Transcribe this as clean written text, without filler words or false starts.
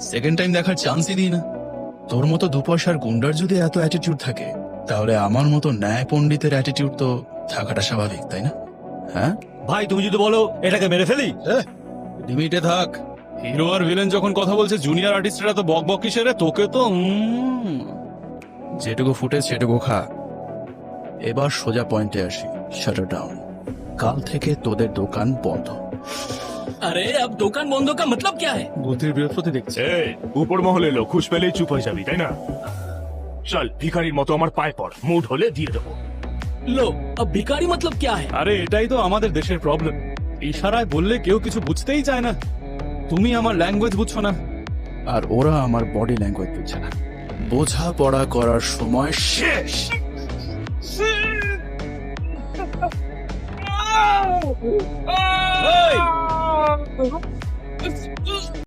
Second time দেখার চান্সই দিই না। তোর মতো দুপয়সার গুন্ডার যদি এত অ্যাটিটিউড থাকে, তাহলে আমার মতো ন্যায় পণ্ডিতের অ্যাটিটিউড তো থাকাটা স্বাভাবিক, তাই না? হ্যাঁ, ভাই তুমি যদি বলো এটাকে মেরে ফেলি, লিমিটে থাক। হিরো আর ভিলেন যখন কথা বলছে, জুনিয়র আর্টিস্টরা তো বক বক কিসের রে? তোকে তো যেটুকু ফুটেজ সেটুকু খা। এবার সোজা পয়েন্টে আসি। Shutter down. কাল থেকে তোদের দোকান বন্ধ। अरे अब दुकान बंदों का मतलब क्या है? বুদ্ধির বৃহস্পতি দেখছে। এই উপর মহলে লোক খুশ পেলেই চুপ হয়ে যাবি, তাই না? চল ভিখারির মতো আমার পায়ে পড়, মুড হলে দিয়ে দেবো। लो अब भिखारी मतलब क्या है? আরে এটাই তো আমাদের দেশের প্রবলেম। ইশারায় বললে কেউ কিছু বুঝতেই চায় না। তুমি আমার ল্যাঙ্গুয়েজ বুঝছো না, আর ওরা আমার বডি ল্যাঙ্গুয়েজ বুঝছে না। বোঝাপড়া করার সময় শেষ। Hey!